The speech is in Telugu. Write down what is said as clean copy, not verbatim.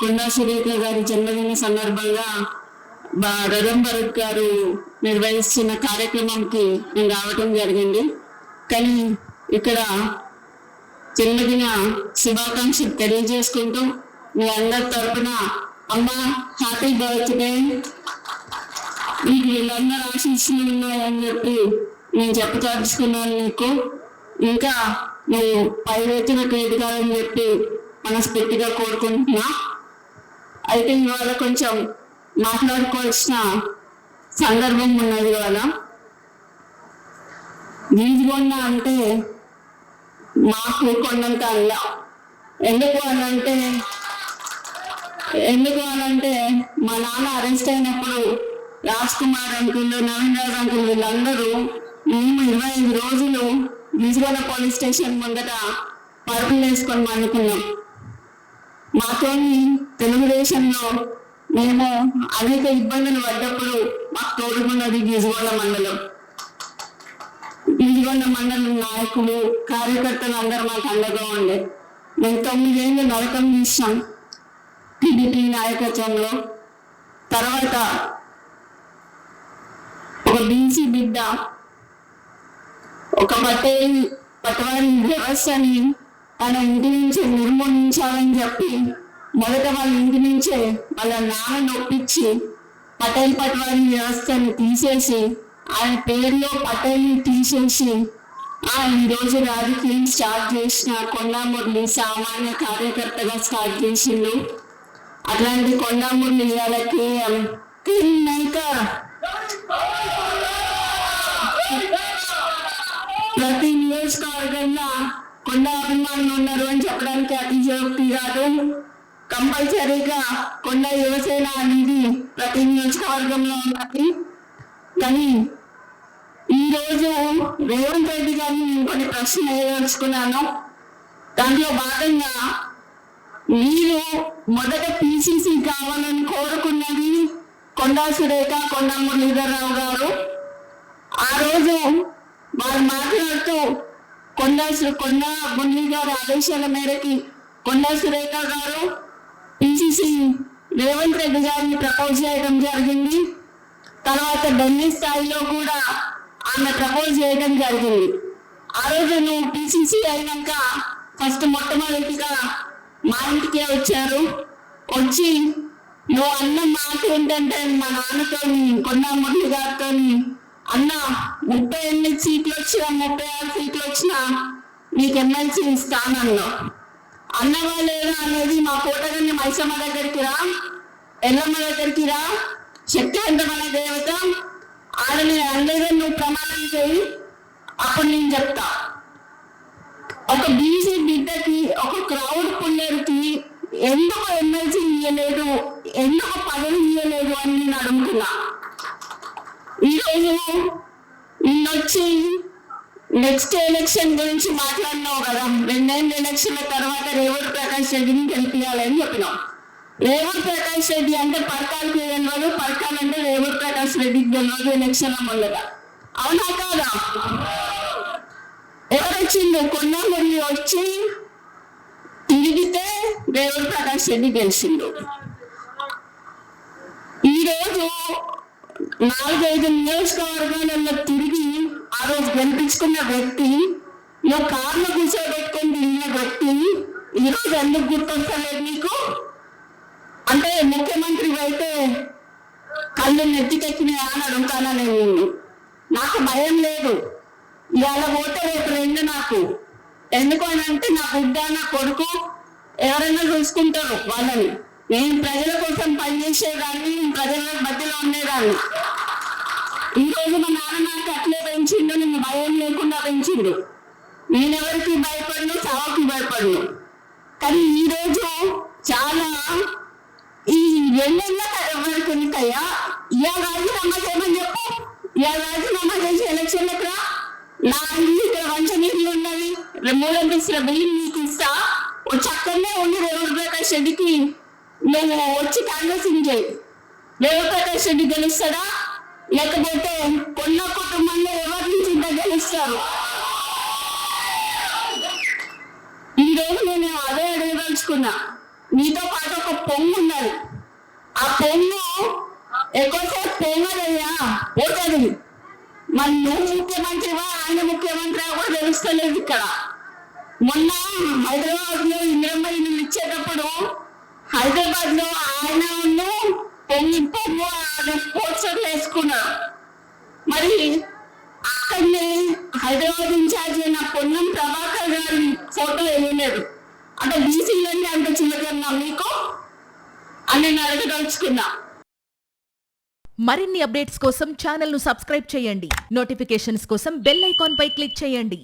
కొండా సురేఖ గారి జన్మదిన సందర్భంగా రఘం భరత్ గారు నిర్వహిస్తున్న కార్యక్రమంకి నేను రావటం జరిగింది. కానీ ఇక్కడ జన్మదిన శుభాకాంక్షలు తెలియజేసుకుంటూ మీ అందరి తరఫున అమ్మ హ్యాపీ బర్త్డే, మీకు వీళ్ళందరూ ఆశీస్సులు ఉన్నాయని చెప్పి నేను చెప్పదలుచుకున్నాను. నీకు ఇంకా నువ్వు పై వ్యక్తులకు ఎదగాలని చెప్పి మనస్ఫూర్తిగా కోరుకుంటున్నా. అయితే ఇవాళ కొంచెం మాట్లాడుకోవాల్సిన సందర్భం ఉన్నది. ఇవాళ గీజుకొండ అంటే మాకు కొండంత అల్ల. ఎందుకు అనంటే మా నాన్న అరెస్ట్ అయినప్పుడు రాజ్ కుమార్ అంకుల్, నవీన్ రాజ్ అంకుల్ వీళ్ళందరూ మేము 25 రోజులు గీజుకొండ పోలీస్ స్టేషన్ ముందట పరుపులు వేసుకొని అనుకున్నాం. మాతో తెలుగుదేశంలో మేము అనేక ఇబ్బందులు పడ్డప్పుడు మాకు తోడుకున్నది గీజుకొండ మండలం. గీజుకొండ మండలం నాయకులు, కార్యకర్తలు అందరూ మాకు అండగా ఉండే. మేము 9 ఏళ్ళు నరకం తీసాం టీడీపీ నాయకత్వంలో. తర్వాత ఒక బీసీ బిడ్డ ఒక పటవారి వ్యవస్థని తన ఇంటి నుంచే నిర్మూలించాలని చెప్పి మొదట వాళ్ళ ఇంటి నుంచే వాళ్ళ నాన్నను ఒప్పించి పటవారి వ్యవస్థని తీసేసి ఆయన పేరులో పటేల్ని తీసేసి ఈరోజు రాజకీయం స్టార్ట్ చేసిన కొండా మురళి సామాన్య కార్యకర్తగా స్టార్ట్ చేసిండు. అట్లాంటి కొండా మురళి ఇవాళకి ప్రతి నియోజకవర్గంలో కొండా అభిమానులు ఉన్నారు అని చెప్పడానికి అతిశయోక్తి కాదు. కంపల్సరీగా కొండా యువసేన అనేది ప్రతి నియోజకవర్గంలో ఉన్నది. కానీ ఈరోజు రేవంత్ రెడ్డి గారిని నేను కొన్ని ప్రశ్నలు వేయదలుచుకున్నాను. దాంట్లో భాగంగా మీరు మొదట పిసిసి కావాలని కోరుకున్నది కొండా సురేఖ, కొండా మురళీధరరావు గారు. ఆ రోజు వారు మాట్లాడుతూ కొండా మురళి గారి ఆదేశాల మేరకి కొండా సురేఖ గారు పిసిసి రేవంత్ రెడ్డి గారిని ప్రపోజ్ చేయడం జరిగింది. తర్వాత ఢిల్లీ స్థాయిలో కూడా ఆమె ప్రపోజ్ చేయడం జరిగింది. ఆ రోజు నువ్వు పిసిసి అయినాక ఫస్ట్ మొట్టమొదటిగా మా ఇంటికే వచ్చారు. వచ్చి నువ్వు అన్న మాట ఏంటంటే మా నాన్నతో కొండా మురళి గారితో అన్న 38 సీట్లు వచ్చినా 36 సీట్లు వచ్చినా నీకు ఎమ్మెల్సీ ఇస్తానన్నా. అన్నవా లేదా అనేది మా కోటగల్లి మైసమ్మ దగ్గరికి రా, ఎల్లమ్మ దగ్గరికి రా, శక్తివంతమైన దేవత ఆడని అనలేదని నువ్వు ప్రమాణం చేయి, అప్పుడు నేను చెప్తా. ఒక బీసీ బిడ్డకి, ఒక క్రౌడ్ పుల్లర్కి ఎందుకు ఎమ్మెల్సీ ఇవ్వలేదు, ఎందుకు పదవి ఇవ్వలేదు అని నేను అడుగుతున్నా. ఈరోజు నిన్నొచ్చి నెక్స్ట్ ఎలక్షన్ గురించి మాట్లాడినావు కదా. 2 ఎలక్షన్ల తర్వాత రేవంత్ ప్రకాష్ రెడ్డిని గెలిపించాలని చెప్పినావు. రేవంత్ ప్రకాష్ రెడ్డి అంటే పరకాలకి తెలియదు, పరకాలంటే రేవంత్ ప్రకాష్ రెడ్డికి తెలియదు ఎలక్షన్ల ముందట. అవునా కాదా? ఎవరొచ్చిండు? కొండా మురళి వచ్చి తిరిగితే రేవంత్ ప్రకాష్ రెడ్డి గెలిచిండు. ఈరోజు 4-5 నియోజకవర్గాలలో తిరిగి ఆ రోజు గెలిపించుకున్న వ్యక్తి, నువ్వు కార్లో కూర్చోబెట్టుకొని తిరిగిన వ్యక్తి ఈరోజు ఎందుకు గుర్తొస్తలేదు నీకు? అంటే ముఖ్యమంత్రి అయితే కళ్ళు నెత్తికెక్కినాయా అని అడుగుతానా నేను. నాకు భయం లేదు. ఇవాళ ఓటే రేపు 2 నాకు. ఎందుకు అని అంటే నా బిడ్డ, నా కొడుకు ఎవరైనా చూసుకుంటారు వాళ్ళని. నేను ప్రజల కోసం పనిచేసేదాన్ని, ప్రజల మధ్యలో ఉండేదాన్ని. ఈరోజు మా నాన్న నాకు అట్లే పెంచిండు, నేను భయం లేకుండా పెంచిండు. నేనెవరికి భయపడను, చావుకి భయపడను. కానీ ఈరోజు చాలా ఈ 2 ఏళ్ళ ఎవరికి ఎన్నికయ్యా, ఇవాళ రాజీనామా చేయమని చెప్పు. ఇవాళ రాజీనామా చేసి ఎలక్షన్లకు రా. నా ఇక్కడ వంచనీళ్ళు ఉన్నది, 3 అంతస్తుల బిల్లు నీకు ఇస్తా. చక్కనే ఉండి రేవంత్ ప్రకాష్ రెడ్డికి నువ్వు వచ్చి కాంగ్రెసింగ్ చేయి. రేవంత్ ప్రకాష్ రెడ్డి గెలుస్తాడా, లేకపోతే కొన్న కుటుంబంలో ఎవరి నుంచి గెలుస్తారు? ఈ రోజు నేను అదే అడగదలుచుకున్నా. నీతో పాటు ఒక పొంగు ఉన్నది. ఆ పొంగు ఎక్కువసేపు పొంగదయ్యా పోతుంది. మరి నువ్వు ముఖ్యమంత్రివా ఆయన ముఖ్యమంత్రి కూడా తెలుస్తలేదు ఇక్కడ. మొన్న హైదరాబాద్ లో ఇందిరమ్మ ఇల్లు ఇచ్చేటప్పుడు హైదరాబాద్ లో ఆయన పొంగు పోస్టర్లు వేసుకున్నారు. మరి అక్కడనే హైదరాబాద్ ఇన్ఛార్జ్ అయిన పొన్నం ప్రభాకర్ గారి ఫోటో వేయలేదు. అంటే బీసీలన్నీ అంత చిన్నకన్నా మీకు అని నేను అడగదలుచుకున్నా. మరిన్ని అప్డేట్స్ కోసం ఛానల్ ను సబ్స్క్రైబ్ చేయండి. నోటిఫికేషన్స్ కోసం బెల్ ఐకాన్ పై క్లిక్ చేయండి.